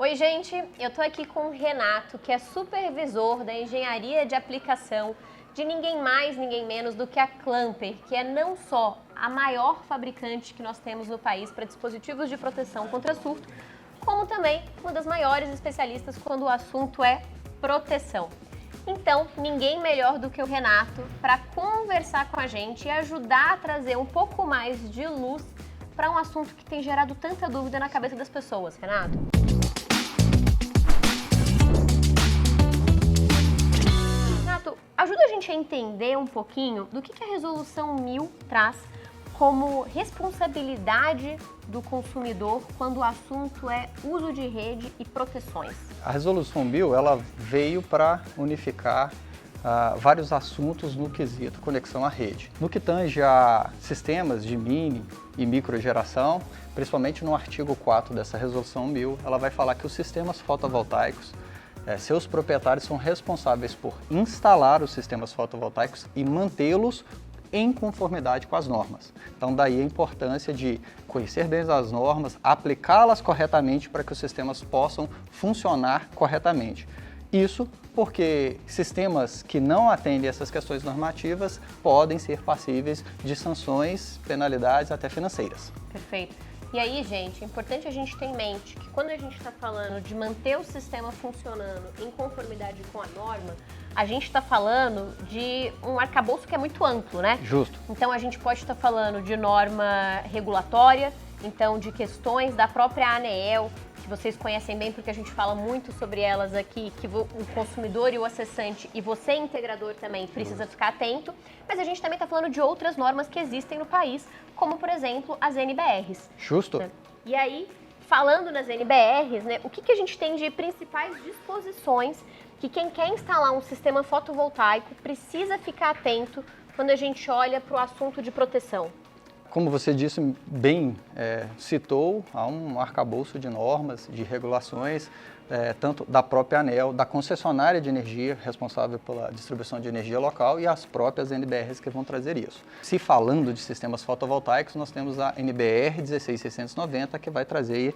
Oi, gente, eu tô aqui com o Renato, que é supervisor da engenharia de aplicação de ninguém mais, ninguém menos do que a Clamper, que é não só a maior fabricante que nós temos no país para dispositivos de proteção contra surto, como também uma das maiores especialistas quando o assunto é proteção. Então, ninguém melhor do que o Renato para conversar com a gente e ajudar a trazer um pouco mais de luz para um assunto que tem gerado tanta dúvida na cabeça das pessoas, Renato. Renato, ajuda a gente a entender um pouquinho do que a Resolução 1000 traz como responsabilidade do consumidor quando o assunto é uso de rede e proteções. A Resolução 1000 ela veio para unificar vários assuntos no quesito conexão à rede. No que tange a sistemas de mini e microgeração, principalmente no artigo 4 dessa Resolução 1000, ela vai falar que os sistemas fotovoltaicos, seus proprietários são responsáveis por instalar os sistemas fotovoltaicos e mantê-los em conformidade com as normas. Então daí a importância de conhecer bem as normas, aplicá-las corretamente para que os sistemas possam funcionar corretamente. Isso porque sistemas que não atendem essas questões normativas podem ser passíveis de sanções, penalidades até financeiras. Perfeito. E aí, gente, é importante a gente ter em mente que quando a gente está falando de manter o sistema funcionando em conformidade com a norma, a gente está falando de um arcabouço que é muito amplo, né? Justo. Então a gente pode estar falando de norma regulatória, então de questões da própria ANEEL, que vocês conhecem bem porque a gente fala muito sobre elas aqui, que o consumidor e o acessante e você, integrador, também precisa ficar atento, mas a gente também está falando de outras normas que existem no país, como, por exemplo, as NBRs. Justo. E aí, falando nas NBRs, né, o que a gente tem de principais disposições que quem quer instalar um sistema fotovoltaico precisa ficar atento quando a gente olha para o assunto de proteção? Como você disse, bem citou, há um arcabouço de normas, de regulações, tanto da própria ANEEL, da concessionária de energia, responsável pela distribuição de energia local, e as próprias NBRs que vão trazer isso. Se falando de sistemas fotovoltaicos, nós temos a NBR 16690, que vai trazer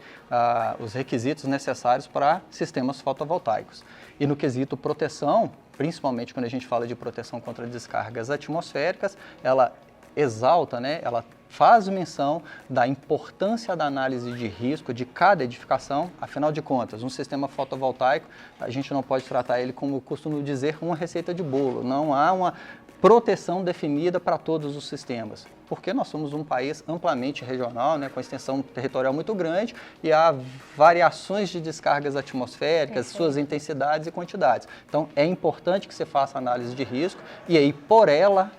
os requisitos necessários para sistemas fotovoltaicos. E no quesito proteção, principalmente quando a gente fala de proteção contra descargas atmosféricas, ela exalta, né? Ela faz menção da importância da análise de risco de cada edificação. Afinal de contas, um sistema fotovoltaico, a gente não pode tratar ele, como eu costumo dizer, uma receita de bolo. Não há uma proteção definida para todos os sistemas, porque nós somos um país amplamente regional, né, com extensão territorial muito grande, e há variações de descargas atmosféricas, suas intensidades e quantidades. Então, é importante que você faça análise de risco e aí, por ela,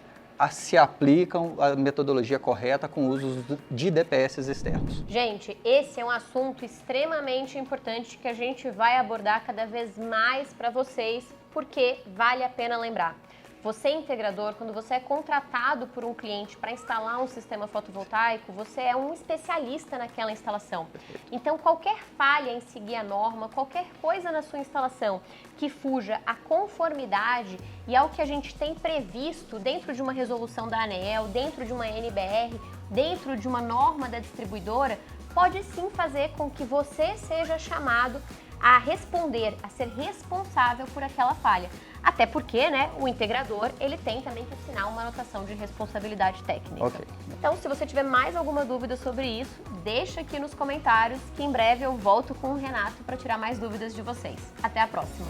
se aplicam a metodologia correta com usos de DPS externos. Gente, esse é um assunto extremamente importante que a gente vai abordar cada vez mais para vocês, porque vale a pena lembrar. Você, integrador, quando você é contratado por um cliente para instalar um sistema fotovoltaico, você é um especialista naquela instalação. Então, qualquer falha em seguir a norma, qualquer coisa na sua instalação que fuja à conformidade e ao que a gente tem previsto dentro de uma resolução da ANEEL, dentro de uma NBR, dentro de uma norma da distribuidora, pode sim fazer com que você seja chamado a responder, a ser responsável por aquela falha. Até porque, né, o integrador, ele tem também que assinar uma anotação de responsabilidade técnica. Okay. Então, se você tiver mais alguma dúvida sobre isso, deixa aqui nos comentários que em breve eu volto com o Renato para tirar mais dúvidas de vocês. Até a próxima!